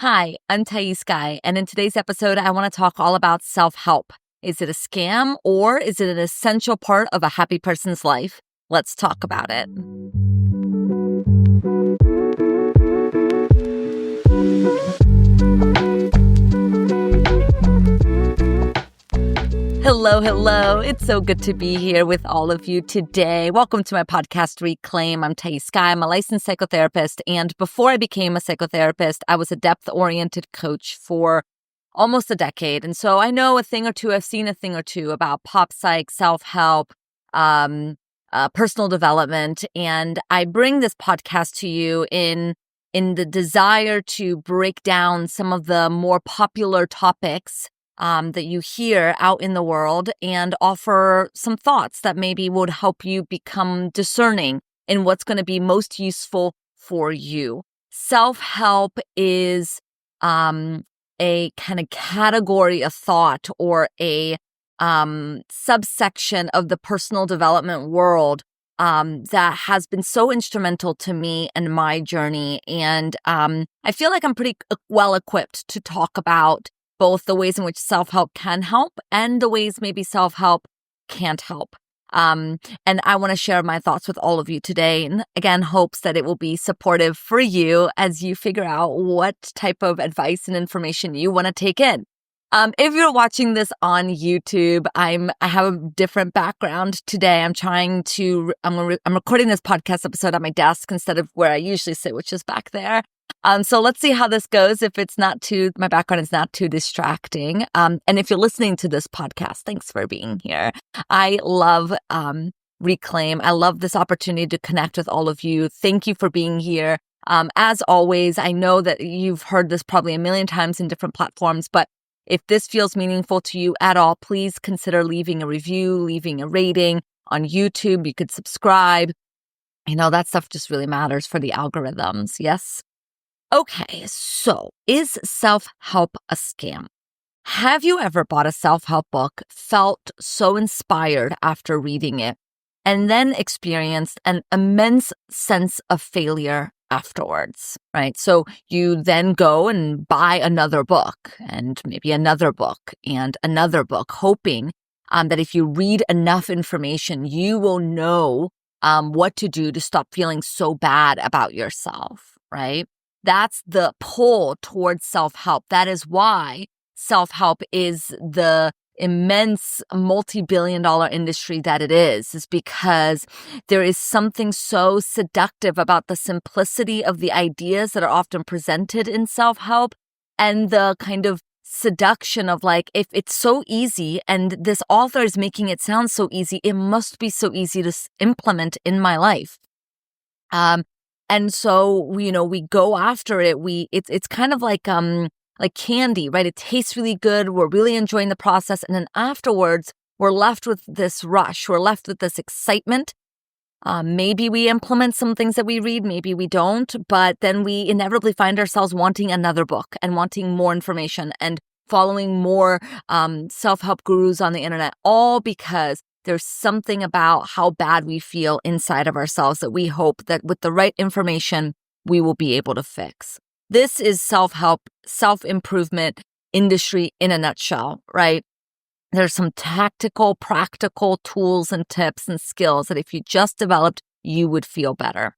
Hi, I'm Thaís Sky, and in today's episode, I want to talk all about self-help. Is it a scam or is it an essential part of a happy person's life? Let's talk about it. Hello. It's so good to be here with all of you today. Welcome to my podcast, Reclaim. I'm Thaís Sky. I'm a licensed psychotherapist. And before I became a psychotherapist, I was a depth-oriented coach for almost a decade. And so I know a thing or two, I've seen a thing or two about pop psych, self-help, personal development. And I bring this podcast to you in the desire to break down some of the more popular topics that you hear out in the world and offer some thoughts that maybe would help you become discerning in what's going to be most useful for you. Self-help is a kind of category of thought or a subsection of the personal development world that has been so instrumental to me and my journey. And I feel like I'm pretty well equipped to talk about both the ways in which self-help can help and the ways maybe self-help can't help. And I want to share my thoughts with all of you today. And again, hopes that it will be supportive for you as you figure out what type of advice and information you want to take in. If you're watching this on YouTube, I have a different background today. I'm recording this podcast episode at my desk instead of where I usually sit, which is back there. So let's see how this goes. If my background is not too distracting. And if you're listening to this podcast, thanks for being here. I love Reclaim. I love this opportunity to connect with all of you. Thank you for being here. As always, I know that you've heard this probably a million times in different platforms, but if this feels meaningful to you at all, please consider leaving a review, leaving a rating on YouTube. You could subscribe. That stuff just really matters for the algorithms. Yes? Okay, so is self-help a scam? Have you ever bought a self-help book, felt so inspired after reading it, and then experienced an immense sense of failure afterwards, right? So you then go and buy another book and maybe another book and another book, hoping that if you read enough information, you will know what to do to stop feeling so bad about yourself, right? That's the pull towards self-help. That is why self-help is the immense multi-billion-dollar industry that it is because there is something so seductive about the simplicity of the ideas that are often presented in self-help and the kind of seduction of like, if it's so easy and this author is making it sound so easy, it must be so easy to implement in my life. And so, we go after it. It's kind of like candy, right? It tastes really good. We're really enjoying the process. And then afterwards, we're left with this rush. We're left with this excitement. Maybe we implement some things that we read. Maybe we don't. But then we inevitably find ourselves wanting another book and wanting more information and following more self-help gurus on the internet, all because there's something about how bad we feel inside of ourselves that we hope that with the right information, we will be able to fix. This is self-help, self-improvement industry in a nutshell, right? There's some tactical, practical tools and tips and skills that if you just developed, you would feel better.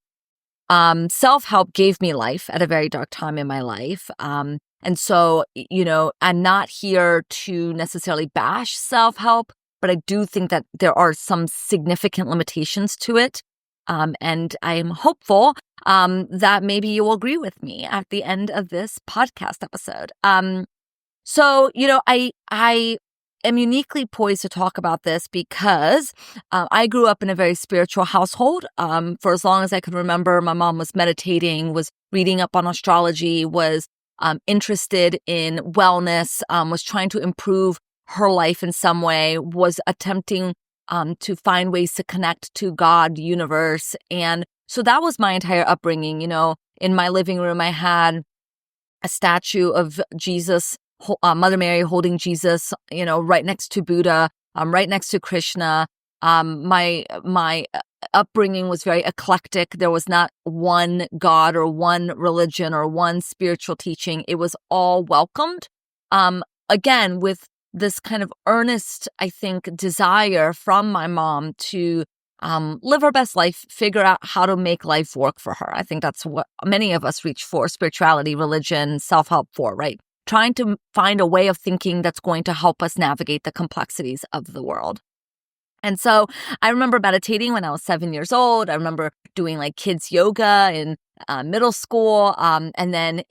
Self-help gave me life at a very dark time in my life. And so, I'm not here to necessarily bash self-help, but I do think that there are some significant limitations to it. And I am hopeful that maybe you will agree with me at the end of this podcast episode. So, I am uniquely poised to talk about this because I grew up in a very spiritual household. For as long as I could remember, my mom was meditating, was reading up on astrology, was interested in wellness, was trying to improve her life in some way, was attempting to find ways to connect to God, universe. And so that was my entire upbringing. In my living room, I had a statue of Jesus, Mother Mary holding Jesus, right next to Buddha, right next to Krishna. My upbringing was very eclectic. There was not one God or one religion or one spiritual teaching. It was all welcomed. Again, with this kind of earnest, I think, desire from my mom to live her best life, figure out how to make life work for her. I think that's what many of us reach for: spirituality, religion, self-help for, right? Trying to find a way of thinking that's going to help us navigate the complexities of the world. And so I remember meditating when I was 7 years old. I remember doing like kids yoga in middle school. And then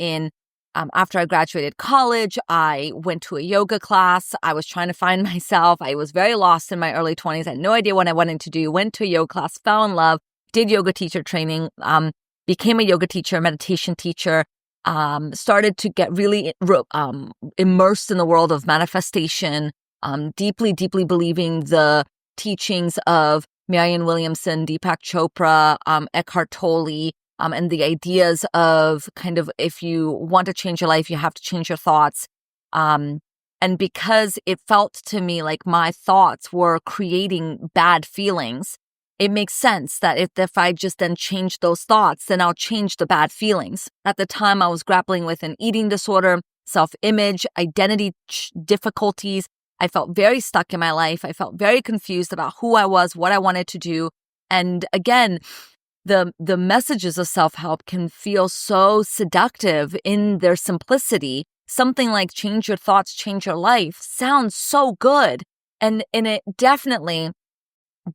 after I graduated college, I went to a yoga class. I was trying to find myself. I was very lost in my early 20s. I had no idea what I wanted to do. Went to a yoga class, fell in love, did yoga teacher training, became a yoga teacher, meditation teacher, started to get really immersed in the world of manifestation, deeply, deeply believing the teachings of Marianne Williamson, Deepak Chopra, Eckhart Tolle, and the ideas of kind of, if you want to change your life, you have to change your thoughts. And because it felt to me like my thoughts were creating bad feelings, it makes sense that if I just then change those thoughts, then I'll change the bad feelings. At the time, I was grappling with an eating disorder, self-image, identity difficulties. I felt very stuck in my life. I felt very confused about who I was, what I wanted to do. And again, the messages of self-help can feel so seductive in their simplicity. Something like change your thoughts, change your life sounds so good. And it definitely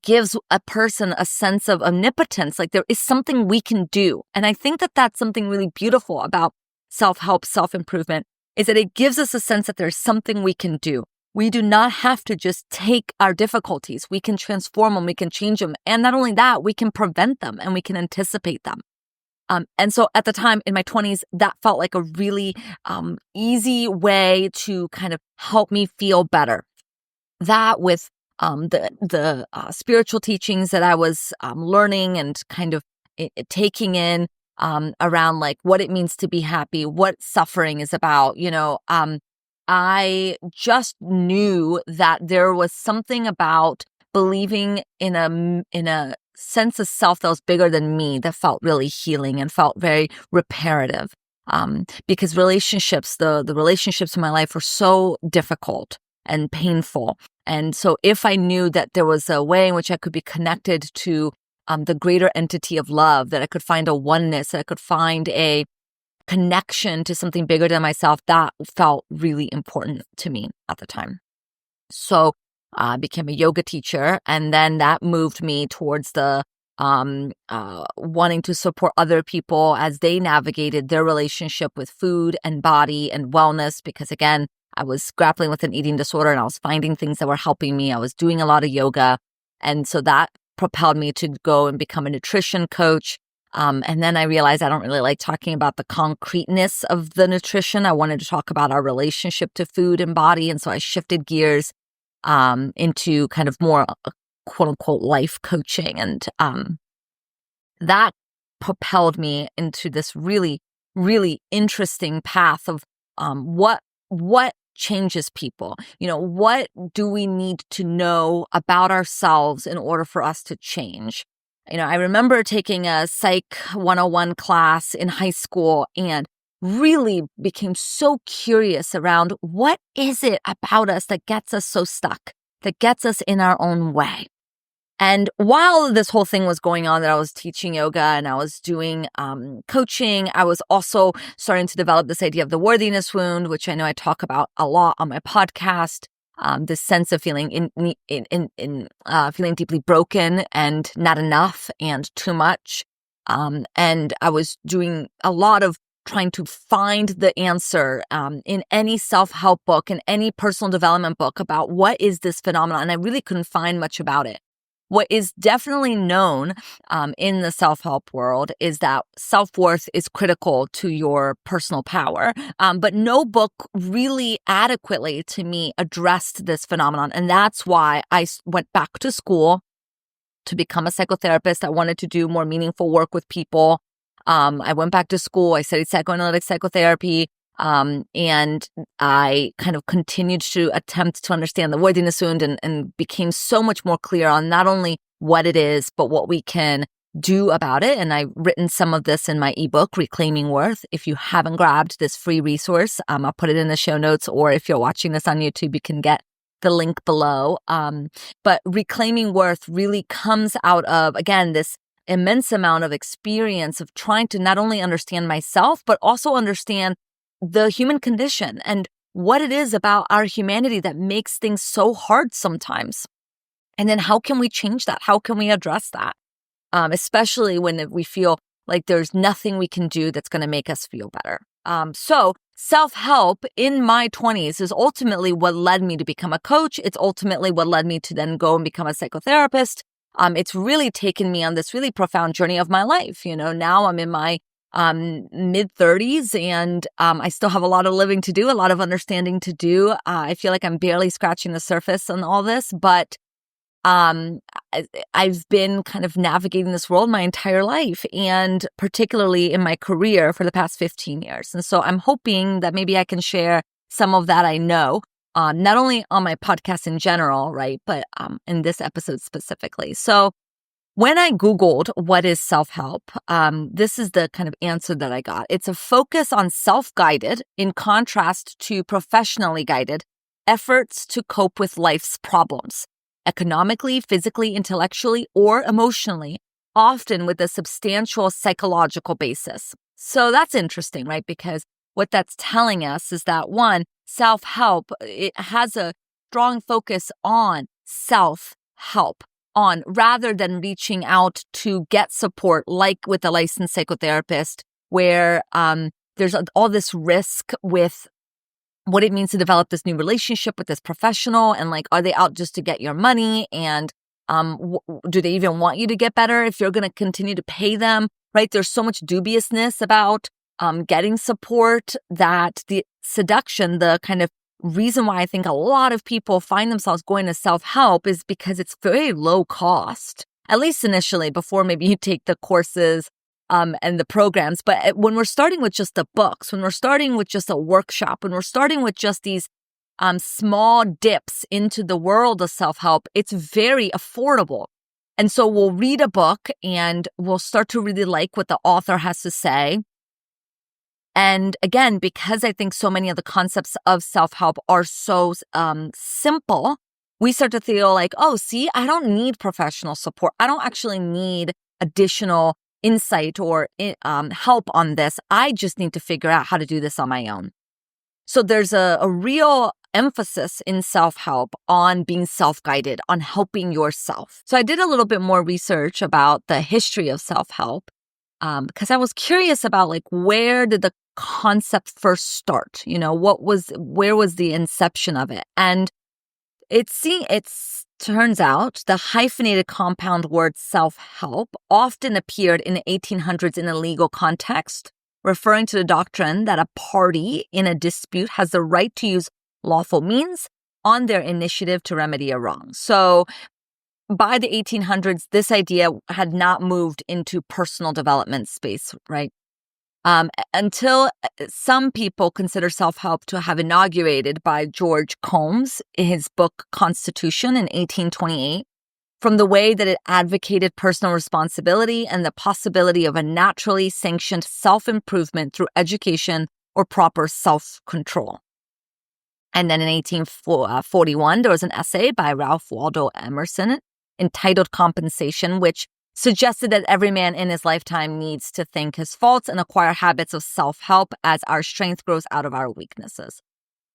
gives a person a sense of omnipotence, like there is something we can do. And I think that that's something really beautiful about self-help, self-improvement, is that it gives us a sense that there's something we can do. We do not have to just take our difficulties. We can transform them, we can change them. And not only that, we can prevent them and we can anticipate them. And so at the time in my 20s, that felt like a really easy way to kind of help me feel better. That with the spiritual teachings that I was learning and kind of taking in around like what it means to be happy, what suffering is about, I just knew that there was something about believing in a sense of self that was bigger than me that felt really healing and felt very reparative. Because relationships, the relationships in my life were so difficult and painful. And so if I knew that there was a way in which I could be connected to the greater entity of love, that I could find a oneness, that I could find a connection to something bigger than myself, that felt really important to me at the time. So I became a yoga teacher, and then that moved me towards the wanting to support other people as they navigated their relationship with food and body and wellness, because again, I was grappling with an eating disorder and I was finding things that were helping me. I was doing a lot of yoga. And so that propelled me to go and become a nutrition coach. And then I realized I don't really like talking about the concreteness of the nutrition. I wanted to talk about our relationship to food and body. And so I shifted gears into kind of more quote unquote life coaching. And that propelled me into this really, really interesting path of what changes people. What do we need to know about ourselves in order for us to change? I remember taking a Psych 101 class in high school and really became so curious around what is it about us that gets us so stuck, that gets us in our own way. And while this whole thing was going on, that I was teaching yoga and I was doing coaching, I was also starting to develop this idea of the worthiness wound, which I know I talk about a lot on my podcast. This sense of feeling feeling deeply broken and not enough and too much. And I was doing a lot of trying to find the answer in any self-help book, in any personal development book about what is this phenomenon. And I really couldn't find much about it. What is definitely known in the self-help world is that self-worth is critical to your personal power. But no book really adequately, to me, addressed this phenomenon. And that's why I went back to school to become a psychotherapist. I wanted to do more meaningful work with people. I went back to school. I studied psychoanalytic psychotherapy. And I kind of continued to attempt to understand the worthiness wound and became so much more clear on not only what it is, but what we can do about it. And I've written some of this in my ebook, Reclaiming Worth. If you haven't grabbed this free resource, I'll put it in the show notes, or if you're watching this on YouTube, you can get the link below. But Reclaiming Worth really comes out of, again, this immense amount of experience of trying to not only understand myself, but also understand the human condition and what it is about our humanity that makes things so hard sometimes. And then how can we change that? How can we address that? Especially when we feel like there's nothing we can do that's going to make us feel better. So self-help in my 20s is ultimately what led me to become a coach. It's ultimately what led me to then go and become a psychotherapist. It's really taken me on this really profound journey of my life. Now I'm in my mid-30s and I still have a lot of living to do, a lot of understanding to do. I feel like I'm barely scratching the surface on all this, but I've been kind of navigating this world my entire life, and particularly in my career for the past 15 years. And so I'm hoping that maybe I can share some of that I know, not only on my podcast in general, right, but in this episode specifically. So when I Googled what is self-help, this is the kind of answer that I got. It's a focus on self-guided, in contrast to professionally guided, efforts to cope with life's problems, economically, physically, intellectually, or emotionally, often with a substantial psychological basis. So that's interesting, right? Because what that's telling us is that, one, self-help, it has a strong focus on self-help, on rather than reaching out to get support, like with a licensed psychotherapist, where there's all this risk with what it means to develop this new relationship with this professional, and like, are they out just to get your money? And do they even want you to get better if you're going to continue to pay them, right? There's so much dubiousness about getting support that the seduction, the kind of reason why I think a lot of people find themselves going to self-help is because it's very low cost, at least initially, before maybe you take the courses and the programs. But when we're starting with just the books, when we're starting with just a workshop, when we're starting with just these small dips into the world of self-help, it's very affordable. And so we'll read a book and we'll start to really like what the author has to say. And again, because I think so many of the concepts of self-help are so simple, we start to feel like, oh, see, I don't need professional support. I don't actually need additional insight or help on this. I just need to figure out how to do this on my own. So there's a real emphasis in self-help on being self-guided, on helping yourself. So I did a little bit more research about the history of self-help because I was curious about like, where did the concept first start? Where was the inception of it? And it turns out the hyphenated compound word self-help often appeared in the 1800s in a legal context, referring to the doctrine that a party in a dispute has the right to use lawful means on their initiative to remedy a wrong. So by the 1800s, this idea had not moved into personal development space, right? Until some people consider self-help to have inaugurated by George Combs in his book Constitution in 1828, from the way that it advocated personal responsibility and the possibility of a naturally sanctioned self-improvement through education or proper self-control. And then in 1841, there was an essay by Ralph Waldo Emerson entitled Compensation, which suggested that every man in his lifetime needs to think his faults and acquire habits of self-help as our strength grows out of our weaknesses.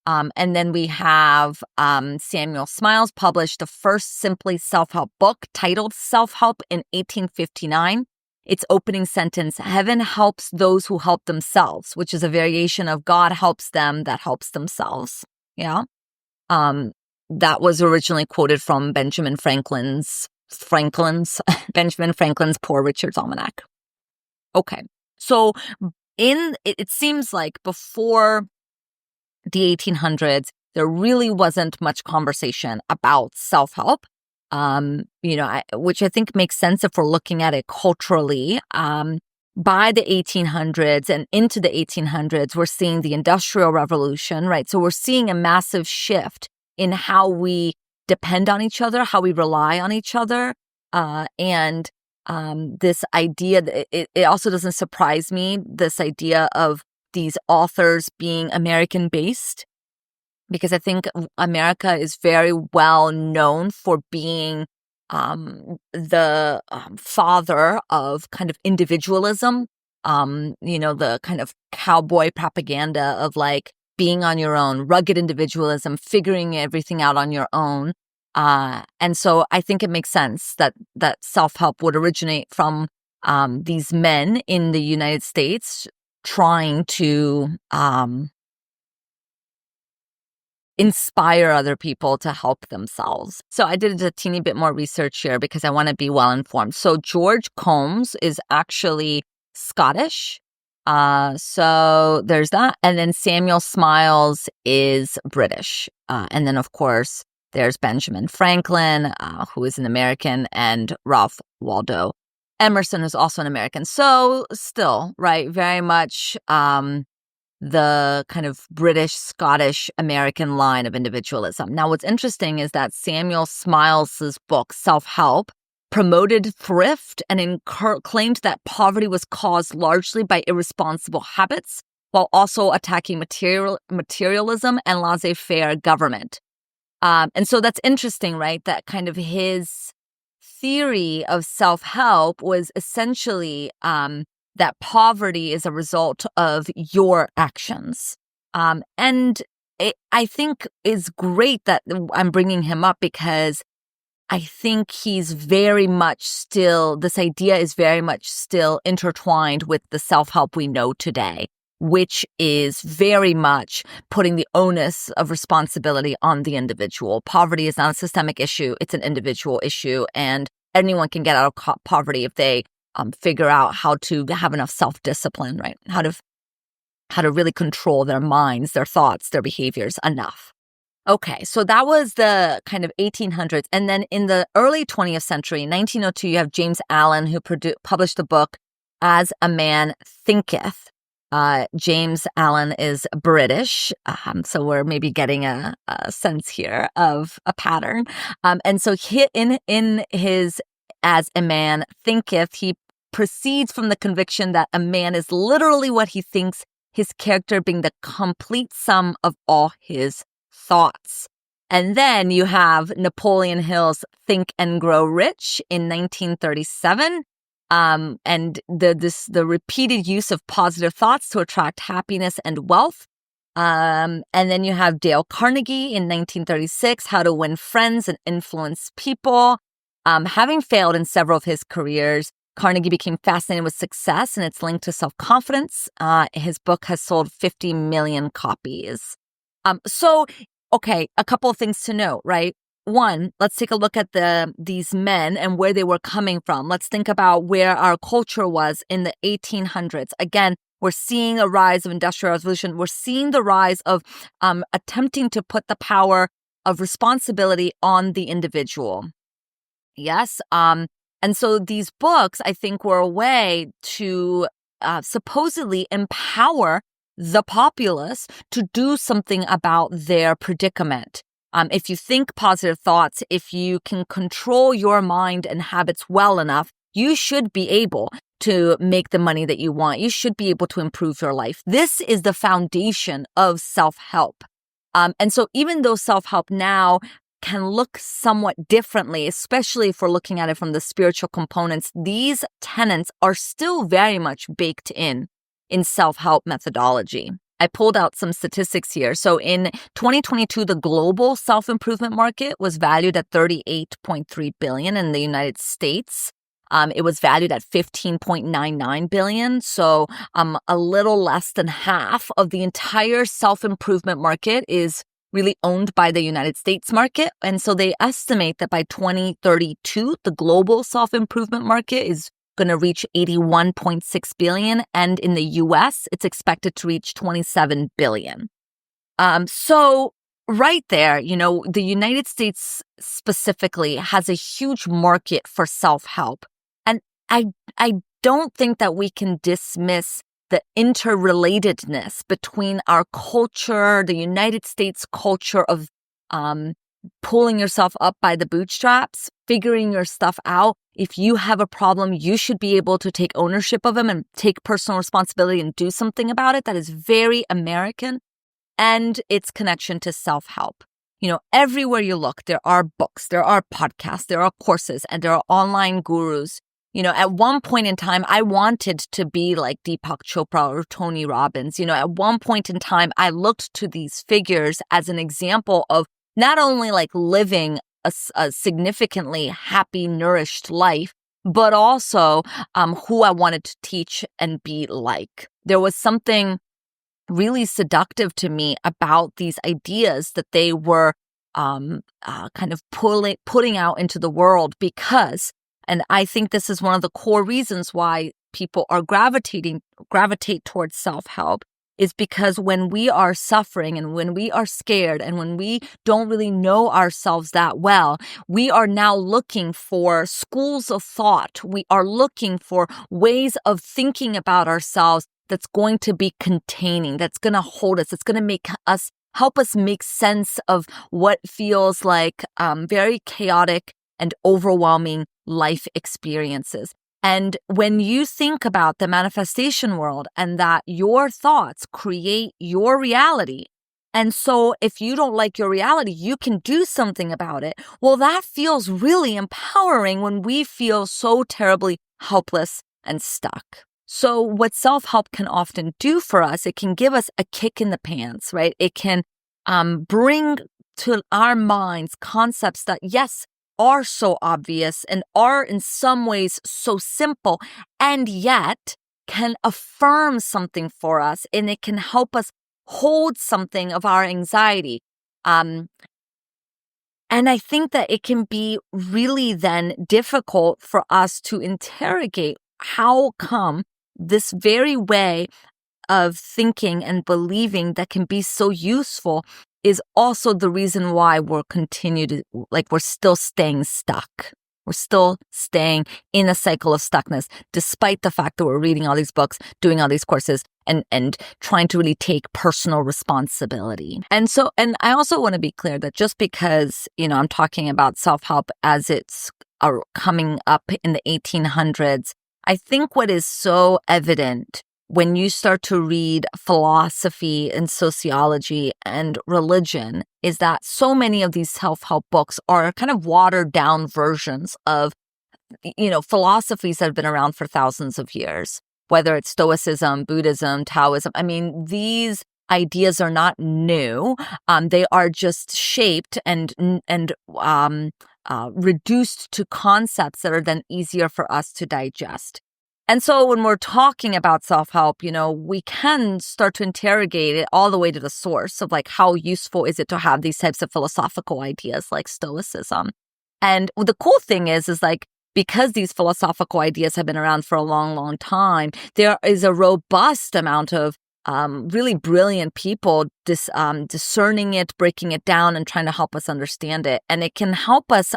And then we have Samuel Smiles published the first simply self-help book titled Self-Help in 1859. Its opening sentence, "Heaven helps those who help themselves," which is a variation of "God helps them that helps themselves." Yeah. That was originally quoted from Benjamin Franklin's Poor Richard's Almanac. Okay. So it seems like before the 1800s, there really wasn't much conversation about self-help, which I think makes sense if we're looking at it culturally. By the 1800s and into the 1800s, we're seeing the Industrial Revolution, right? So we're seeing a massive shift in how we depend on each other, how we rely on each other. And this idea, it also doesn't surprise me, this idea of these authors being American-based, because I think America is very well known for being the father of kind of individualism, the kind of cowboy propaganda of like being on your own, rugged individualism, figuring everything out on your own. And so I think it makes sense that self-help would originate from these men in the United States trying to inspire other people to help themselves. So I did a teeny bit more research here because I want to be well informed. So George Combs is actually Scottish. So there's that. And then Samuel Smiles is British. And then, of course, there's Benjamin Franklin, who is an American, and Ralph Waldo Emerson is also an American. So still, right, very much the kind of British, Scottish, American line of individualism. Now, what's interesting is that Samuel Smiles's book, Self-Help, promoted thrift and claimed that poverty was caused largely by irresponsible habits, while also attacking materialism and laissez-faire government. And so that's interesting, right? That kind of his theory of self-help was essentially that poverty is a result of your actions. And I think is great that I'm bringing him up because I think he's very much still, this idea is very much still intertwined with the self-help we know today, which is very much putting the onus of responsibility on the individual. Poverty is not a systemic issue, it's an individual issue, and anyone can get out of poverty if they figure out how to have enough self-discipline, right? How to really control their minds, their thoughts, their behaviors enough. Okay, so that was the kind of 1800s. And then in the early 20th century, in 1902, you have James Allen, who published the book As a Man Thinketh. James Allen is British, so we're maybe getting a sense here of a pattern. And so in his As a Man Thinketh, he proceeds from the conviction that a man is literally what he thinks, his character being the complete sum of all his thoughts. And then you have Napoleon Hill's Think and Grow Rich in 1937. And the repeated use of positive thoughts to attract happiness and wealth. And then you have Dale Carnegie in 1936, How to Win Friends and Influence People. Having failed in several of his careers, Carnegie became fascinated with success and its link to self-confidence. His book has sold 50 million copies. Okay, a couple of things to note, right? One, let's take a look at these men and where they were coming from. Let's think about where our culture was in the 1800s. Again, we're seeing a rise of industrial revolution. We're seeing the rise of attempting to put the power of responsibility on the individual. Yes. And so these books, I think, were a way to supposedly empower the populace to do something about their predicament. If you think positive thoughts, if you can control your mind and habits well enough, you should be able to make the money that you want. You should be able to improve your life. This is the foundation of self-help. And so even though self-help now can look somewhat differently, especially if we're looking at it from the spiritual components, these tenets are still very much baked in self-help methodology. I pulled out some statistics here. So in 2022, the global self-improvement market was valued at $38.3 billion in the United States. It was valued at $15.99 billion. So a little less than half of the entire self-improvement market is really owned by the United States market. And so they estimate that by 2032, the global self-improvement market is going to reach $81.6 billion. And in the US, it's expected to reach $27 billion. So right there, the United States specifically has a huge market for self-help. And I don't think that we can dismiss the interrelatedness between our culture, the United States culture of pulling yourself up by the bootstraps, figuring your stuff out. If you have a problem, you should be able to take ownership of them and take personal responsibility and do something about it. That is very American, and its connection to self-help. Everywhere you look, there are books, there are podcasts, there are courses, and there are online gurus. At one point in time, I wanted to be like Deepak Chopra or Tony Robbins. At one point in time, I looked to these figures as an example of not only like living a significantly happy, nourished life, but also who I wanted to teach and be like. There was something really seductive to me about these ideas that they were kind of putting out into the world, because, and I think this is one of the core reasons why people are gravitate towards self-help, is because when we are suffering and when we are scared and when we don't really know ourselves that well, we are now looking for schools of thought. We are looking for ways of thinking about ourselves that's going to be containing, that's going to hold us, it's going to help us make sense of what feels like very chaotic and overwhelming life experiences. And when you think about the manifestation world and that your thoughts create your reality, and so if you don't like your reality, you can do something about it. Well, that feels really empowering when we feel so terribly helpless and stuck. So what self-help can often do for us, it can give us a kick in the pants, right? It can bring to our minds concepts that, yes, are so obvious and are in some ways so simple, and yet can affirm something for us, and it can help us hold something of our anxiety. And I think that it can be really then difficult for us to interrogate how come this very way of thinking and believing that can be so useful is also the reason why we're still staying stuck. We're still staying in a cycle of stuckness, despite the fact that we're reading all these books, doing all these courses, and trying to really take personal responsibility. And I also want to be clear that just because, I'm talking about self-help as it's coming up in the 1800s, I think what is so evident when you start to read philosophy and sociology and religion is that so many of these self-help books are kind of watered down versions of, philosophies that have been around for thousands of years, whether it's Stoicism, Buddhism, Taoism. I mean, these ideas are not new. They are just shaped and reduced to concepts that are then easier for us to digest. And so when we're talking about self-help, we can start to interrogate it all the way to the source of like, how useful is it to have these types of philosophical ideas like Stoicism? And the cool thing is like, because these philosophical ideas have been around for a long, long time, there is a robust amount of really brilliant people discerning it, breaking it down, and trying to help us understand it. And it can help us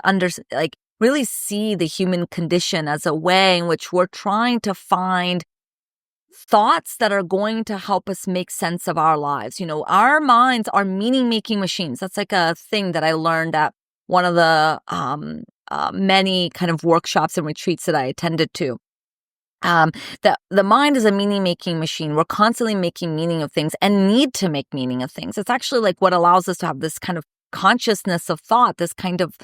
really see the human condition as a way in which we're trying to find thoughts that are going to help us make sense of our lives. Our minds are meaning-making machines. That's like a thing that I learned at one of the many kind of workshops and retreats that I attended to. The mind is a meaning-making machine. We're constantly making meaning of things and need to make meaning of things. It's actually like what allows us to have this kind of consciousness of thought, this kind of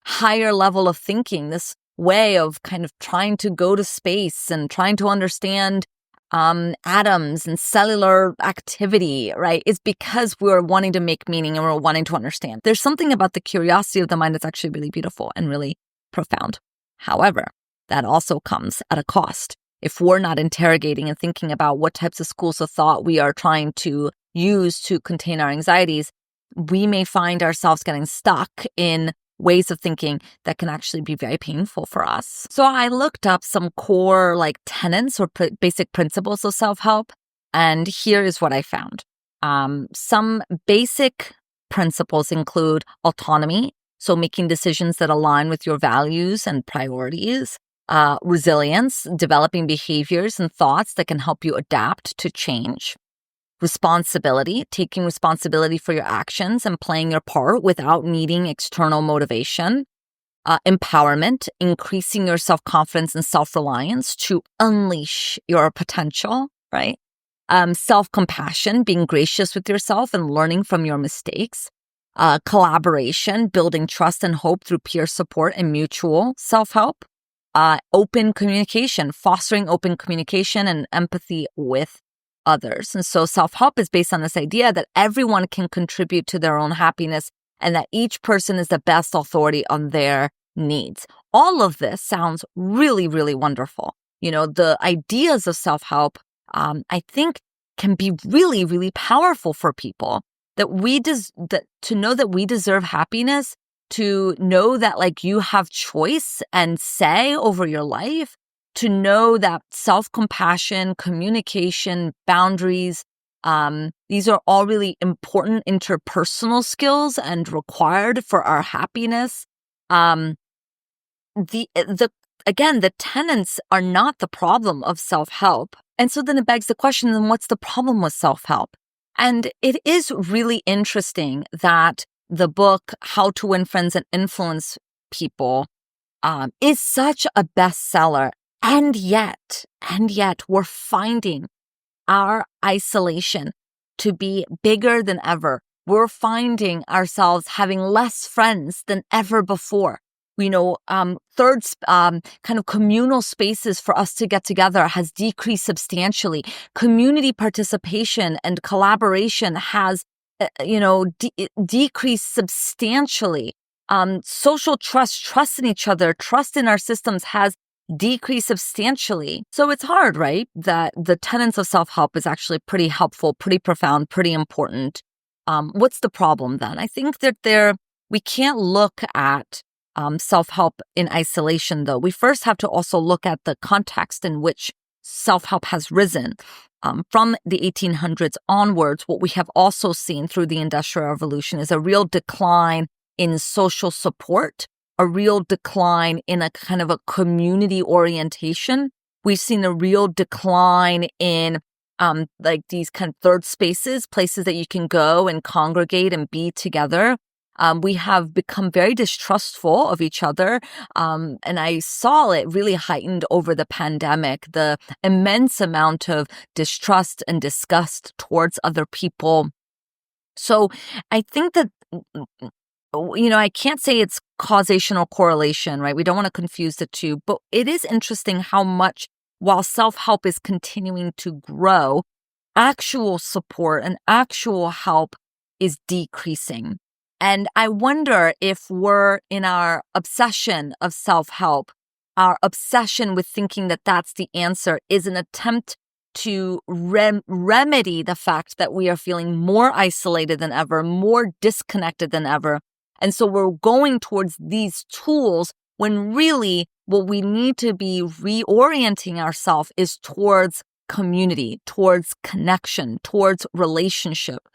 higher level of thinking, this way of kind of trying to go to space and trying to understand atoms and cellular activity, right? Is because we're wanting to make meaning and we're wanting to understand. There's something about the curiosity of the mind that's actually really beautiful and really profound. However, that also comes at a cost. If we're not interrogating and thinking about what types of schools of thought we are trying to use to contain our anxieties, we may find ourselves getting stuck in ways of thinking that can actually be very painful for us. So I looked up some core tenets or basic principles of self-help, and here is what I found. Some basic principles include autonomy, so making decisions that align with your values and priorities, resilience, developing behaviors and thoughts that can help you adapt to change, responsibility, taking responsibility for your actions and playing your part without needing external motivation. Empowerment, increasing your self-confidence and self-reliance to unleash your potential, right? Self-compassion, being gracious with yourself and learning from your mistakes. Collaboration, building trust and hope through peer support and mutual self-help. Open communication, fostering open communication and empathy with others. And so self-help is based on this idea that everyone can contribute to their own happiness and that each person is the best authority on their needs. All of this sounds really, really wonderful. The ideas of self-help, I think, can be really, really powerful for people. To know that we deserve happiness, to know that you have choice and say over your life, to know that self-compassion, communication, boundaries, these are all really important interpersonal skills and required for our happiness. The tenets are not the problem of self-help. And so then it begs the question, then what's the problem with self-help? And it is really interesting that the book, How to Win Friends and Influence People, is such a bestseller. And yet, we're finding our isolation to be bigger than ever. We're finding ourselves having less friends than ever before. Kind of communal spaces for us to get together has decreased substantially. Community participation and collaboration has, decreased substantially. Social trust in each other, trust in our systems has decreased substantially. So it's hard, right? That the tenets of self-help is actually pretty helpful, pretty profound, pretty important. What's the problem then? I think that we can't look at self-help in isolation, though. We first have to also look at the context in which self-help has risen. From the 1800s onwards, what we have also seen through the Industrial Revolution is a real decline in social support, a real decline in a kind of a community orientation. We've seen a real decline in these kind of third spaces, places that you can go and congregate and be together. We have become very distrustful of each other. And I saw it really heightened over the pandemic, the immense amount of distrust and disgust towards other people. So I think that, I can't say it's causation or correlation, right? We don't want to confuse the two, but it is interesting how much, while self-help is continuing to grow, actual support and actual help is decreasing. And I wonder if we're in our obsession of self-help, our obsession with thinking that that's the answer is an attempt to remedy the fact that we are feeling more isolated than ever, more disconnected than ever. And so we're going towards these tools when really what we need to be reorienting ourselves is towards community, towards connection, towards relationship.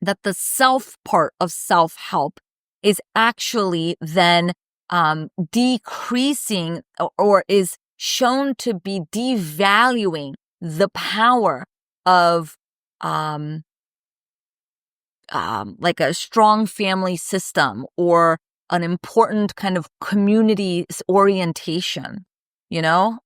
That the self part of self-help is actually then decreasing or is shown to be devaluing the power of like a strong family system or an important kind of community orientation.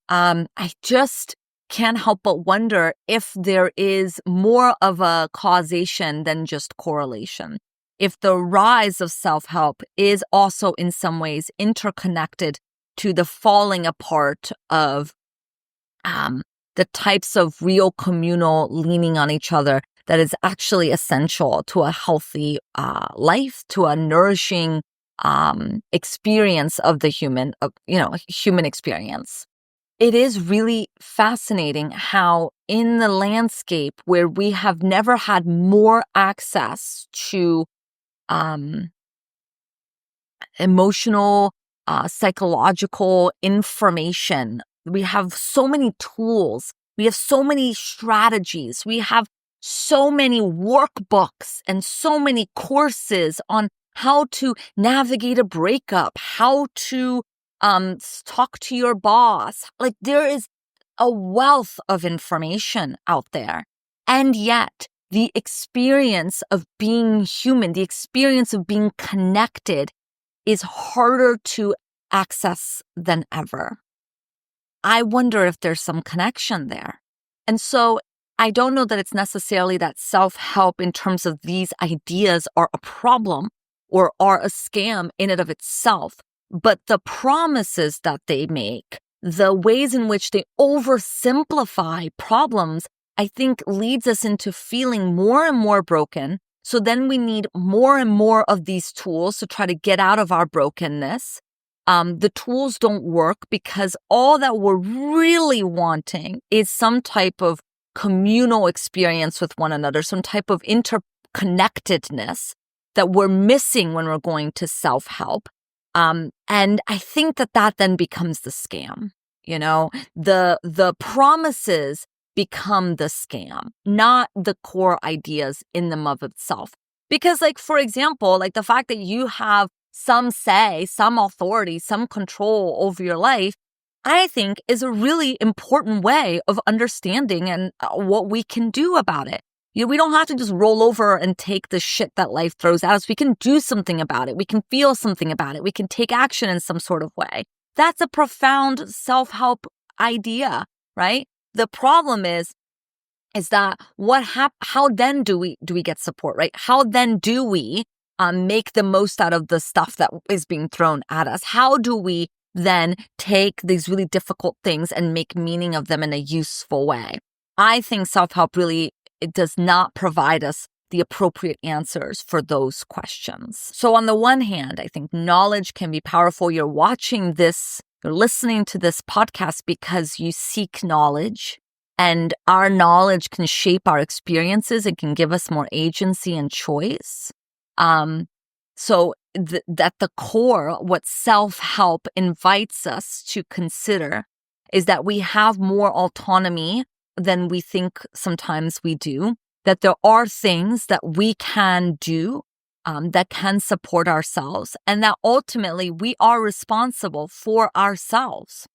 I just can't help but wonder if there is more of a causation than just correlation. If the rise of self-help is also in some ways interconnected to the falling apart of the types of real communal leaning on each other that is actually essential to a healthy life, to a nourishing experience of the human experience. It is really fascinating how in the landscape where we have never had more access to emotional, psychological information, we have so many tools, we have so many strategies, we have so many workbooks and so many courses on how to navigate a breakup, how to talk to your boss. Like there is a wealth of information out there. And yet the experience of being human, the experience of being connected is harder to access than ever. I wonder if there's some connection there. And so I don't know that it's necessarily that self-help in terms of these ideas are a problem or are a scam in and of itself, but the promises that they make, the ways in which they oversimplify problems, I think leads us into feeling more and more broken. So then we need more and more of these tools to try to get out of our brokenness. The tools don't work because all that we're really wanting is some type of communal experience with one another, some type of interconnectedness that we're missing when we're going to self-help. And I think that then becomes the scam. The promises become the scam, not the core ideas in them of itself. Because for example, the fact that you have some say, some authority, some control over your life, I think is a really important way of understanding and what we can do about it. We don't have to just roll over and take the shit that life throws at us. We can do something about it. We can feel something about it. We can take action in some sort of way. That's a profound self-help idea, right? The problem is that how then do we get support, right? How then do we make the most out of the stuff that is being thrown at us? How do we then take these really difficult things and make meaning of them in a useful way? I think self-help really, it does not provide us the appropriate answers for those questions. So on the one hand, I think knowledge can be powerful. You're watching this, you're listening to this podcast because you seek knowledge, and our knowledge can shape our experiences. It can give us more agency and choice. So at the core, what self-help invites us to consider is that we have more autonomy than we think sometimes we do, that there are things that we can do that can support ourselves, and that ultimately we are responsible for ourselves.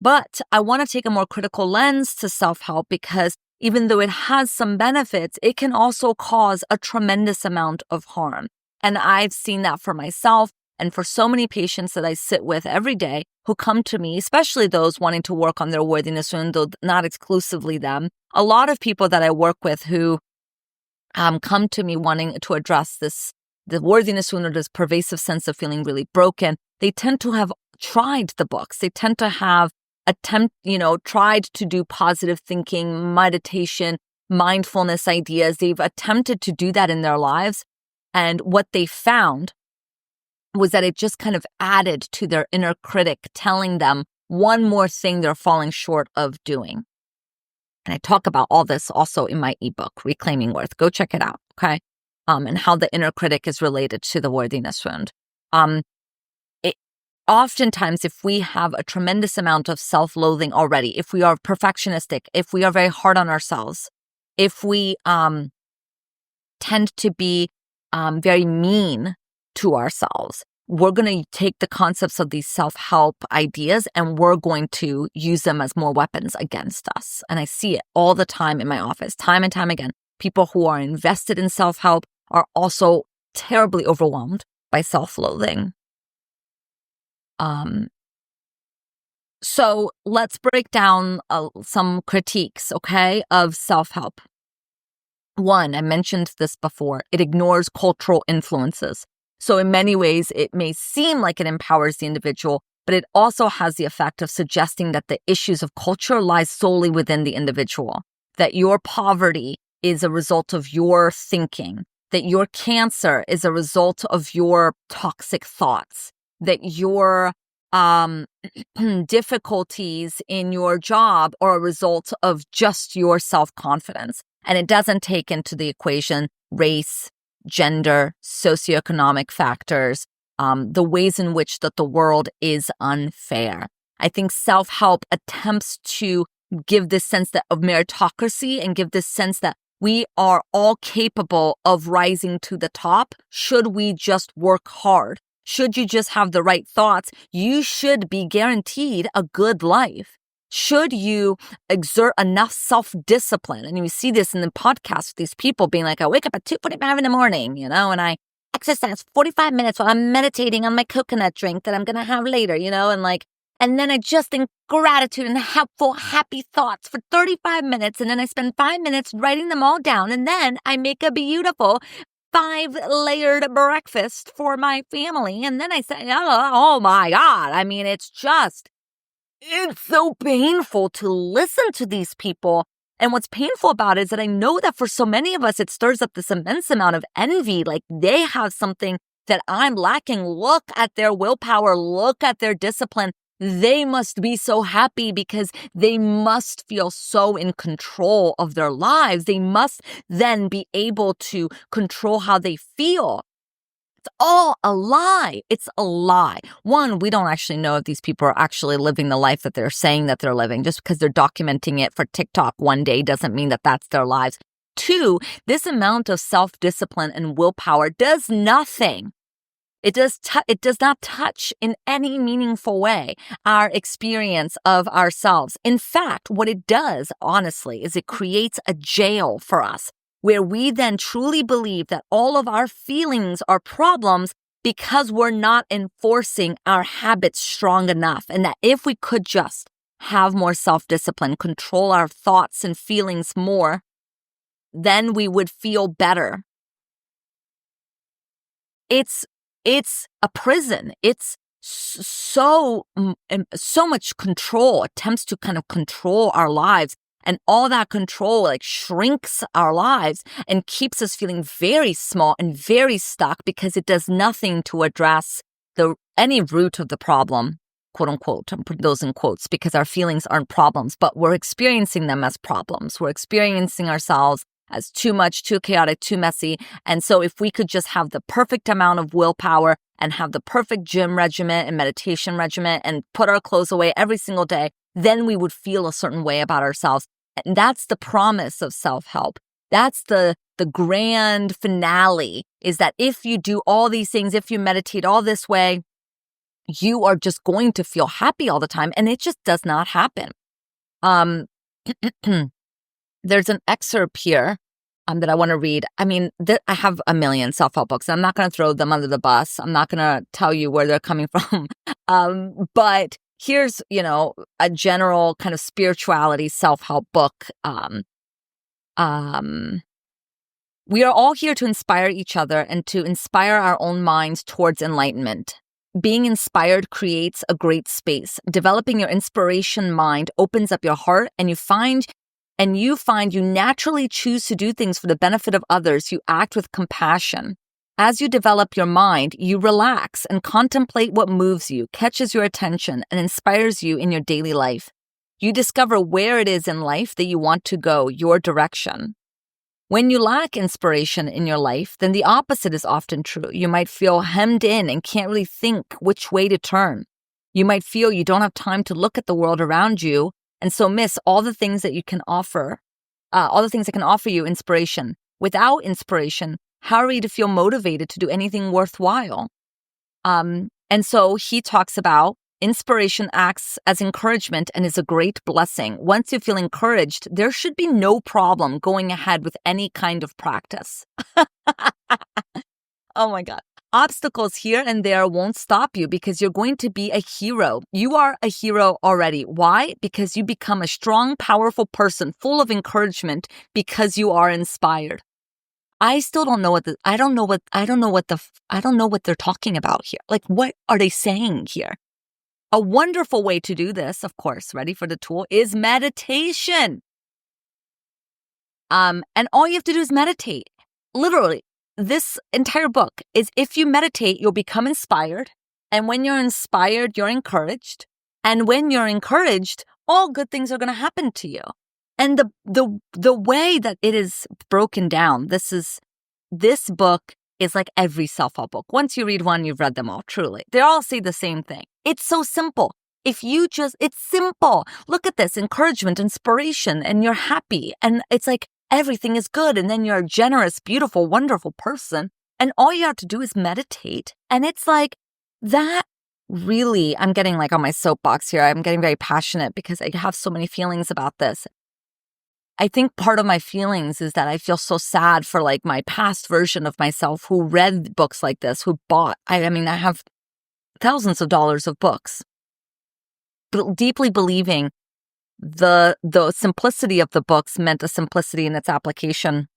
But I want to take a more critical lens to self-help because even though it has some benefits, it can also cause a tremendous amount of harm. And I've seen that for myself and for so many patients that I sit with every day who come to me, especially those wanting to work on their worthiness wound, though not exclusively them. A lot of people that I work with who come to me wanting to address the worthiness wound or this pervasive sense of feeling really broken, they tend to have tried the books. They tend to have tried to do positive thinking, meditation, mindfulness ideas. They've attempted to do that in their lives. And what they found was that it just kind of added to their inner critic, telling them one more thing they're falling short of doing. And I talk about all this also in my ebook, Reclaiming Worth. Go check it out, okay? And how the inner critic is related to the worthiness wound. Oftentimes, if we have a tremendous amount of self-loathing already, if we are perfectionistic, if we are very hard on ourselves, if we tend to be very mean to ourselves, we're going to take the concepts of these self-help ideas and we're going to use them as more weapons against us. And I see it all the time in my office, time and time again. People who are invested in self-help are also terribly overwhelmed by self-loathing. So let's break down some critiques, okay, of self-help. One, I mentioned this before, it ignores cultural influences. So in many ways, it may seem like it empowers the individual, but it also has the effect of suggesting that the issues of culture lie solely within the individual, that your poverty is a result of your thinking, that your cancer is a result of your toxic thoughts, that your difficulties in your job are a result of just your self-confidence. And it doesn't take into the equation race, gender, socioeconomic factors, the ways in which that the world is unfair. I think self-help attempts to give this sense of meritocracy and give this sense that we are all capable of rising to the top should we just work hard. Should you just have the right thoughts, you should be guaranteed a good life. Should you exert enough self-discipline? And you see this in the podcast with these people being like, I wake up at 2:45 in the morning, and I exercise 45 minutes while I'm meditating on my coconut drink that I'm going to have later, and then I just think gratitude and helpful, happy thoughts for 35 minutes. And then I spend 5 minutes writing them all down. And then I make a beautiful 5-layered breakfast for my family. And then I say, oh my God. I mean, it's so painful to listen to these people. And what's painful about it is that I know that for so many of us, it stirs up this immense amount of envy. Like they have something that I'm lacking. Look at their willpower. Look at their discipline. They must be so happy because they must feel so in control of their lives. They must then be able to control how they feel. It's all a lie. It's a lie. One, we don't actually know if these people are actually living the life that they're saying that they're living. Just because they're documenting it for TikTok one day doesn't mean that that's their lives. Two, this amount of self-discipline and willpower does nothing. It does not touch in any meaningful way our experience of ourselves. In fact, what it does, honestly, is it creates a jail for us where we then truly believe that all of our feelings are problems because we're not enforcing our habits strong enough. And that if we could just have more self-discipline, control our thoughts and feelings more, then we would feel better. It's a prison. It's so much control, attempts to kind of control our lives. And all that control shrinks our lives and keeps us feeling very small and very stuck because it does nothing to address any root of the problem, quote unquote. I'm putting those in quotes because our feelings aren't problems, but we're experiencing them as problems. We're experiencing ourselves as too much, too chaotic, too messy. And so if we could just have the perfect amount of willpower and have the perfect gym regimen and meditation regimen and put our clothes away every single day, then we would feel a certain way about ourselves. And that's the promise of self-help. That's the grand finale, is that if you do all these things, if you meditate all this way, you are just going to feel happy all the time. And it just does not happen. There's an excerpt here that I want to read. I mean, I have a million self-help books. I'm not going to throw them under the bus. I'm not going to tell you where they're coming from. But here's, a general kind of spirituality self-help book. We are all here to inspire each other and to inspire our own minds towards enlightenment. Being inspired creates a great space. Developing your inspiration mind opens up your heart, and you find you naturally choose to do things for the benefit of others. You act with compassion. As you develop your mind, you relax and contemplate what moves you, catches your attention, and inspires you in your daily life. You discover where it is in life that you want to go, your direction. When you lack inspiration in your life, then the opposite is often true. You might feel hemmed in and can't really think which way to turn. You might feel you don't have time to look at the world around you, and so miss all the things that you can offer, all the things that can offer you inspiration. Without inspiration, how are you to feel motivated to do anything worthwhile? And so he talks about inspiration acts as encouragement and is a great blessing. Once you feel encouraged, there should be no problem going ahead with any kind of practice. Oh my God. Obstacles here and there won't stop you because you're going to be a hero. You are a hero already. Why? Because you become a strong, powerful person full of encouragement because you are inspired. I still don't know I don't know what they're talking about here. Like, what are they saying here? A wonderful way to do this, of course, ready for the tool, is meditation. And all you have to do is meditate. Literally. This entire book is if you meditate, you'll become inspired. And when you're inspired, you're encouraged. And when you're encouraged, all good things are going to happen to you. And the way that it is broken down, this book is like every self-help book. Once you read one, you've read them all, truly. They all say the same thing. It's so simple. It's simple. Look at this, encouragement, inspiration, and you're happy. And it's like, everything is good, and then you're a generous, beautiful, wonderful person, and all you have to do is meditate. And it's like that really, I'm getting like on my soapbox here. I'm getting very passionate because I have so many feelings about this. I think part of my feelings is that I feel so sad for like my past version of myself who read books like this, who bought, I mean, I have thousands of dollars of books, deeply believing the simplicity of the books meant a simplicity in its application.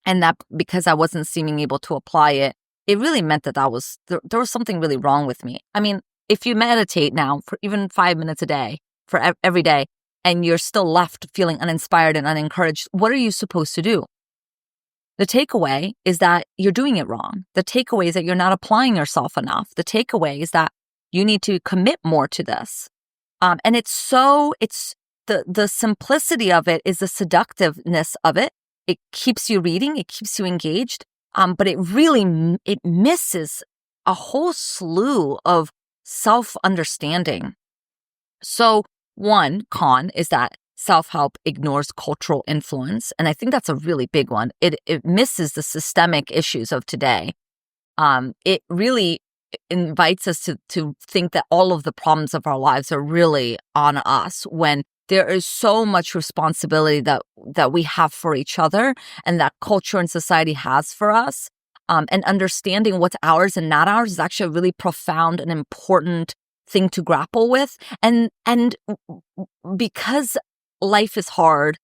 And that because I wasn't seeming able to apply it, it really meant that there was something really wrong with me. I mean, if you meditate now for even 5 minutes a day, for every day, and you're still left feeling uninspired and unencouraged, what are you supposed to do? The takeaway is that you're doing it wrong. The takeaway is that you're not applying yourself enough. The takeaway is that you need to commit more to this. And it's the simplicity of it is the seductiveness of it. It keeps you reading, it keeps you engaged, but it misses a whole slew of self-understanding. So one con is that self-help ignores cultural influence, and I think that's a really big one. It misses the systemic issues of today. It really invites us to think that all of the problems of our lives are really on us when there is so much responsibility that we have for each other and that culture and society has for us. And understanding what's ours and not ours is actually a really profound and important thing to grapple with. And because life is hard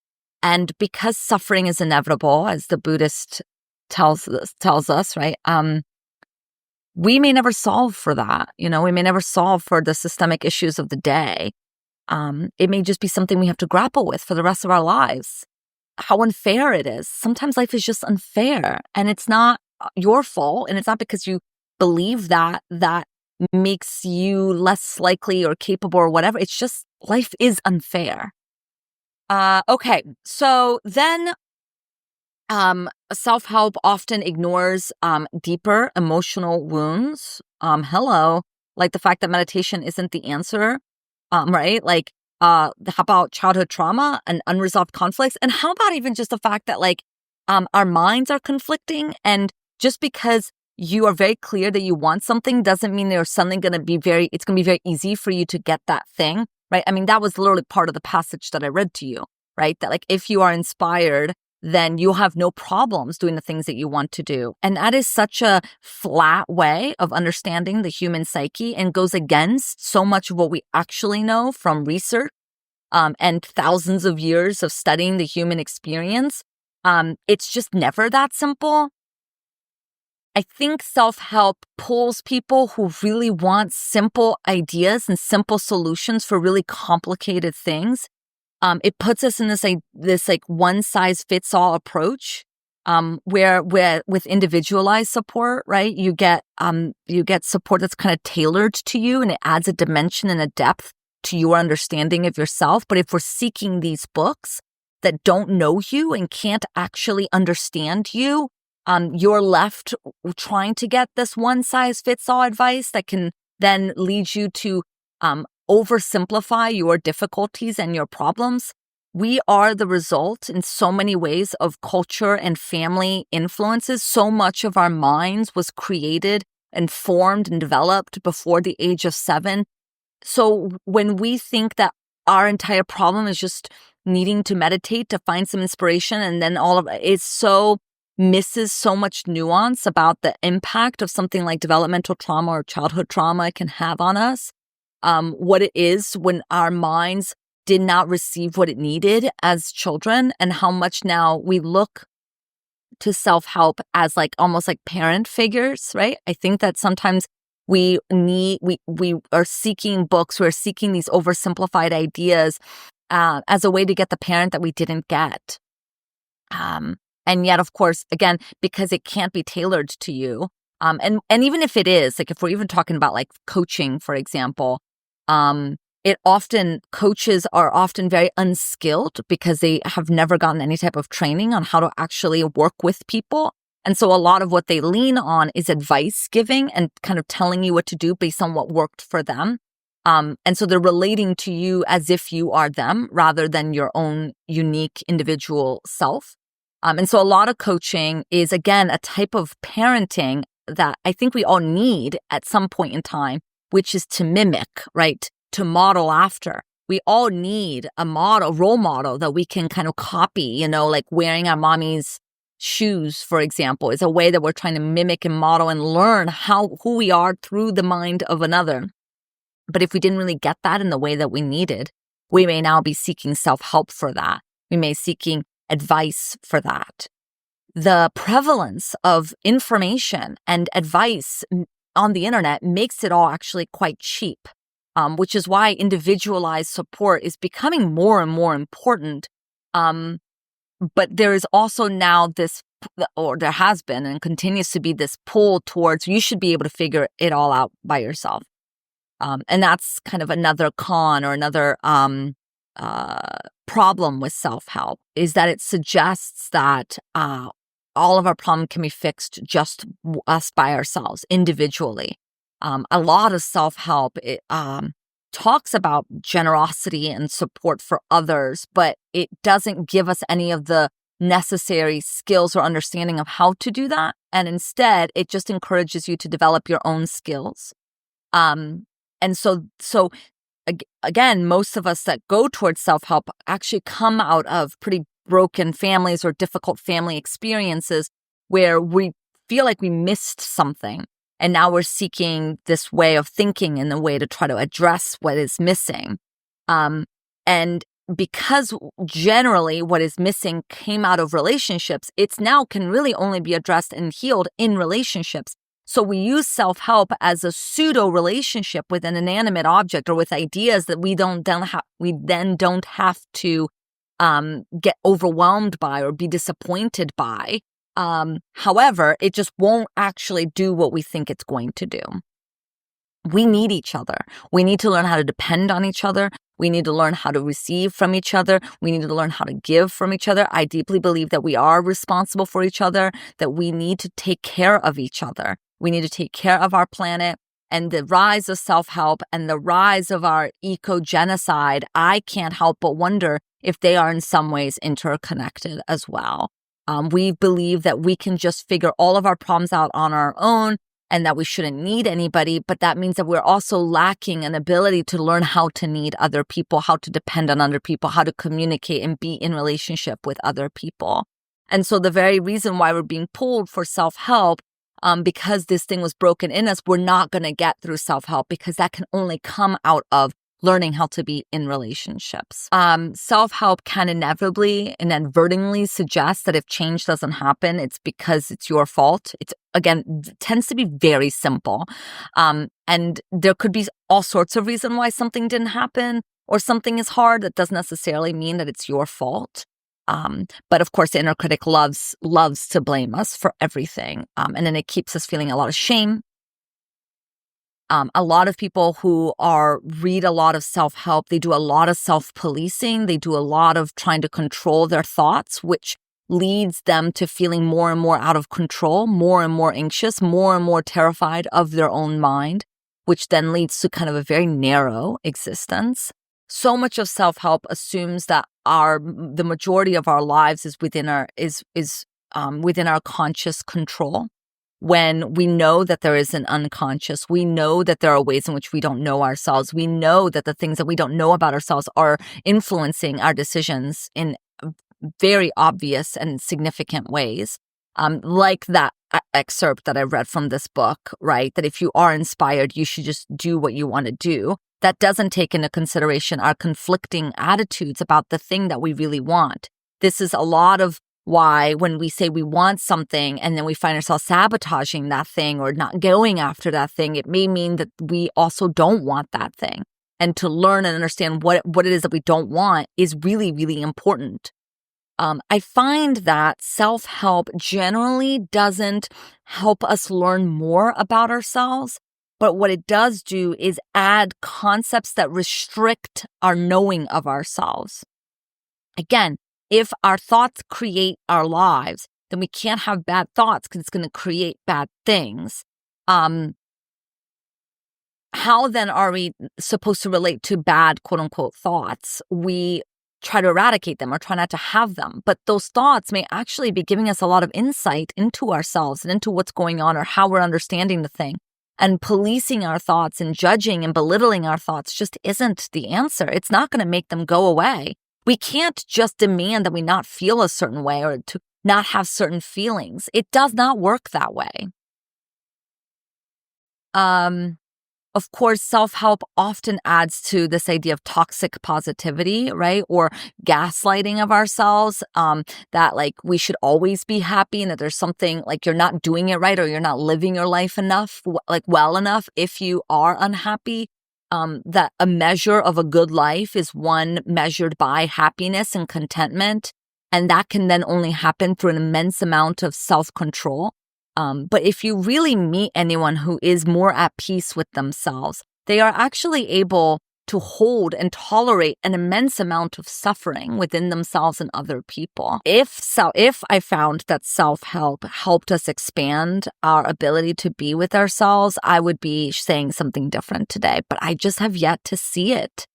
and because suffering is inevitable, as the Buddhist tells us, right? We may never solve for that. We may never solve for the systemic issues of the day. It may just be something we have to grapple with for the rest of our lives. How unfair it is. Sometimes life is just unfair, and it's not your fault, and it's not because you believe that makes you less likely or capable or whatever. It's just life is unfair. Okay, so then self-help often ignores deeper emotional wounds. Hello, like the fact that meditation isn't the answer. Right? Like, how about childhood trauma and unresolved conflicts? And how about even just the fact that like, our minds are conflicting, and just because you are very clear that you want something doesn't mean there's suddenly going to be it's going to be very easy for you to get that thing, right? I mean, that was literally part of the passage that I read to you, right? That like, if you are inspired, then you'll have no problems doing the things that you want to do. And that is such a flat way of understanding the human psyche and goes against so much of what we actually know from research and thousands of years of studying the human experience. It's just never that simple. I think self-help pulls people who really want simple ideas and simple solutions for really complicated things. It puts us in this like one size fits all approach, where with individualized support, right? You get support that's kind of tailored to you, and it adds a dimension and a depth to your understanding of yourself. But if we're seeking these books that don't know you and can't actually understand you, you're left trying to get this one size fits all advice that can then lead you to oversimplify your difficulties and your problems. We are the result in so many ways of culture and family influences. So much of our minds was created and formed and developed before the age of 7. So when we think that our entire problem is just needing to meditate to find some inspiration, and then all of it misses so much nuance about the impact of something like developmental trauma or childhood trauma can have on us. What it is when our minds did not receive what it needed as children, and how much now we look to self-help as like almost like parent figures, right? I think that sometimes we are seeking books, we're seeking these oversimplified ideas as a way to get the parent that we didn't get. And yet, of course, again, because it can't be tailored to you. And even if it is, like if we're even talking about like coaching, for example, coaches are often very unskilled because they have never gotten any type of training on how to actually work with people. And so a lot of what they lean on is advice giving and kind of telling you what to do based on what worked for them. And so they're relating to you as if you are them rather than your own unique individual self. And so a lot of coaching is, again, a type of parenting that I think we all need at some point in time, which is to mimic, right? To model after. We all need a role model that we can kind of copy, like wearing our mommy's shoes, for example, is a way that we're trying to mimic and model and learn who we are through the mind of another. But if we didn't really get that in the way that we needed, we may now be seeking self-help for that. We may be seeking advice for that. The prevalence of information and advice on the internet makes it all actually quite cheap, which is why individualized support is becoming more and more important. But there is also now there has been and continues to be this pull towards you should be able to figure it all out by yourself. And that's kind of another con or another problem with self-help, is that it suggests that all of our problems can be fixed just us by ourselves individually. A lot of self-help talks about generosity and support for others, but it doesn't give us any of the necessary skills or understanding of how to do that. And instead, it just encourages you to develop your own skills. And so again, most of us that go towards self-help actually come out of pretty broken families or difficult family experiences where we feel like we missed something. And now we're seeking this way of thinking and a way to try to address what is missing. And because generally what is missing came out of relationships, it's now can really only be addressed and healed in relationships. So we use self-help as a pseudo relationship with an inanimate object or with ideas that we then don't have to get overwhelmed by or be disappointed by. However, it just won't actually do what we think it's going to do. We need each other. We need to learn how to depend on each other. We need to learn how to receive from each other. We need to learn how to give from each other. I deeply believe that we are responsible for each other, that we need to take care of each other. We need to take care of our planet. And the rise of self-help and the rise of our eco-genocide, I can't help but wonder if they are in some ways interconnected as well. We believe that we can just figure all of our problems out on our own and that we shouldn't need anybody, but that means that we're also lacking an ability to learn how to need other people, how to depend on other people, how to communicate and be in relationship with other people. And so the very reason why we're being pulled for self-help, because this thing was broken in us, we're not going to get through self-help because that can only come out of learning how to be in relationships. Self-help can inevitably and inadvertently suggest that if change doesn't happen, it's because it's your fault. It's, again, tends to be very simple. And there could be all sorts of reasons why something didn't happen or something is hard. That doesn't necessarily mean that it's your fault. But of course, the inner critic loves to blame us for everything. And then it keeps us feeling a lot of shame. A lot of people who read a lot of self-help, they do a lot of self-policing. They do a lot of trying to control their thoughts, which leads them to feeling more and more out of control, more and more anxious, more and more terrified of their own mind, which then leads to kind of a very narrow existence. So much of self-help assumes that the majority of our lives is within our conscious control. When we know that there is an unconscious, we know that there are ways in which we don't know ourselves. We know that the things that we don't know about ourselves are influencing our decisions in very obvious and significant ways. Like that excerpt that I read from this book, right? That if you are inspired, you should just do what you want to do. That doesn't take into consideration our conflicting attitudes about the thing that we really want. This is a lot of why when we say we want something and then we find ourselves sabotaging that thing or not going after that thing, it may mean that we also don't want that thing. And to learn and understand what it is that we don't want is really, really important. I find that self-help generally doesn't help us learn more about ourselves, but what it does do is add concepts that restrict our knowing of ourselves. Again, if our thoughts create our lives, then we can't have bad thoughts because it's going to create bad things. How then are we supposed to relate to bad, quote unquote, thoughts? We try to eradicate them or try not to have them. But those thoughts may actually be giving us a lot of insight into ourselves and into what's going on or how we're understanding the thing. And policing our thoughts and judging and belittling our thoughts just isn't the answer. It's not going to make them go away. We can't just demand that we not feel a certain way or to not have certain feelings. It does not work that way. Of course, self-help often adds to this idea of toxic positivity, right? Or gaslighting of ourselves, that like we should always be happy and that there's something like you're not doing it right or you're not living your life enough, like well enough if you are unhappy. That a measure of a good life is one measured by happiness and contentment. And that can then only happen through an immense amount of self-control. But if you really meet anyone who is more at peace with themselves, they are actually able to hold and tolerate an immense amount of suffering within themselves and other people. If I found that self-help helped us expand our ability to be with ourselves, I would be saying something different today, but I just have yet to see it.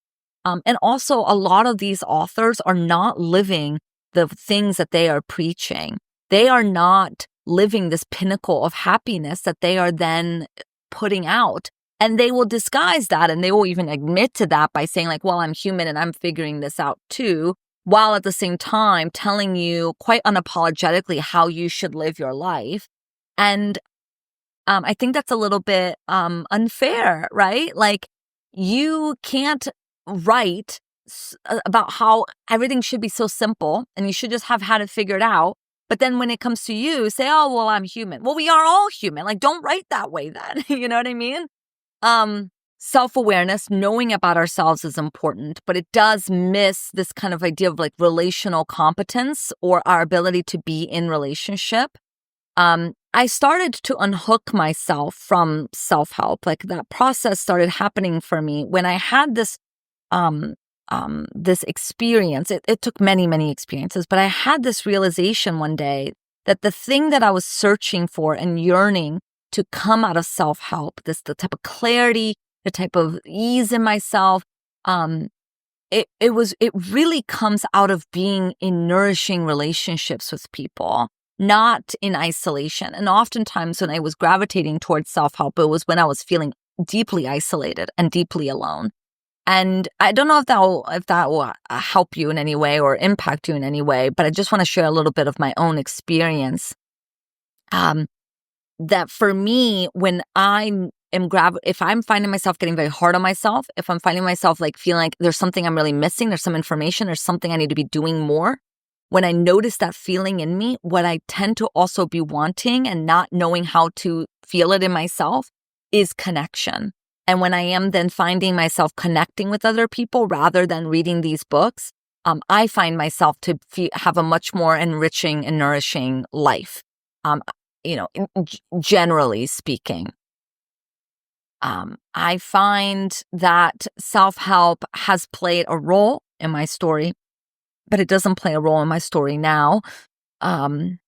And also, a lot of these authors are not living the things that they are preaching. They are not living this pinnacle of happiness that they are then putting out. And they will disguise that and they will even admit to that by saying like, well, I'm human and I'm figuring this out too, while at the same time telling you quite unapologetically how you should live your life. And I think that's a little bit unfair, right? Like you can't write about how everything should be so simple and you should just have had it figured out. But then when it comes to you, say, oh, well, I'm human. Well, we are all human. Like, don't write that way then. You know what I mean? Self-awareness, knowing about ourselves is important, but it does miss this kind of idea of like relational competence or our ability to be in relationship. I started to unhook myself from self-help. Like that process started happening for me when I had this this experience. It took many, many experiences, but I had this realization one day that the thing that I was searching for and yearning to come out of self-help, the type of clarity, the type of ease in myself, it really comes out of being in nourishing relationships with people, not in isolation. And oftentimes when I was gravitating towards self-help, it was when I was feeling deeply isolated and deeply alone. And I don't know if that will help you in any way or impact you in any way, but I just want to share a little bit of my own experience. That for me, when if I'm finding myself getting very hard on myself, if I'm finding myself like feeling like there's something I'm really missing, there's some information, there's something I need to be doing more. When I notice that feeling in me, what I tend to also be wanting and not knowing how to feel it in myself is connection. And when I am then finding myself connecting with other people rather than reading these books, I find myself to have a much more enriching and nourishing life. Generally speaking, I find that self-help has played a role in my story, but it doesn't play a role in my story now. And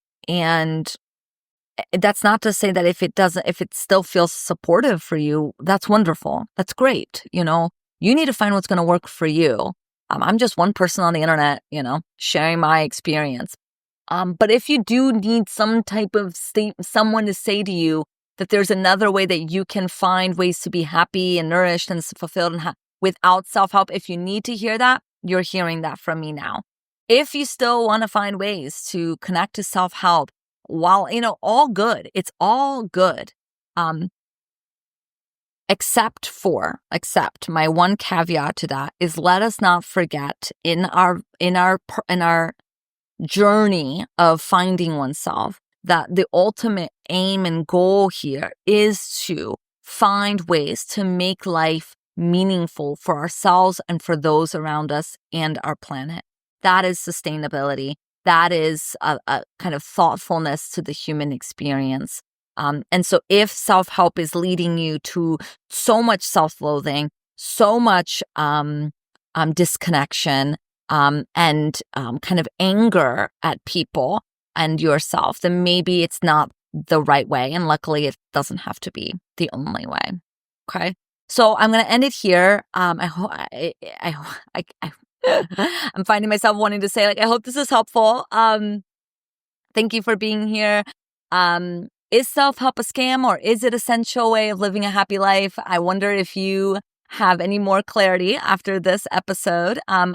that's not to say that if it still feels supportive for you, that's wonderful. That's great. You need to find what's going to work for you. I'm just one person on the internet, sharing my experience. But if you do need some type of someone to say to you that there's another way that you can find ways to be happy and nourished and fulfilled and without self-help, if you need to hear that, you're hearing that from me now. If you still want to find ways to connect to self-help, while, all good, it's all good. Except my one caveat to that is let us not forget in our journey of finding oneself that the ultimate aim and goal here is to find ways to make life meaningful for ourselves and for those around us and our planet. That is sustainability. That is a kind of thoughtfulness to the human experience. And so if self-help is leading you to so much self-loathing, so much disconnection, and kind of anger at people and yourself, then maybe it's not the right way. And luckily, it doesn't have to be the only way. Okay. So I'm going to end it here. I'm finding myself wanting to say, I hope this is helpful. Thank you for being here. Is self-help a scam, or is it an essential way of living a happy life? I wonder if you have any more clarity after this episode. I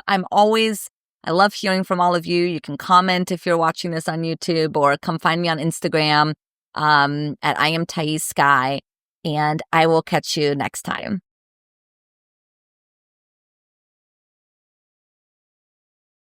love hearing from all of you. You can comment if you're watching this on YouTube, or come find me on Instagram at I am Thaís Sky, and I will catch you next time.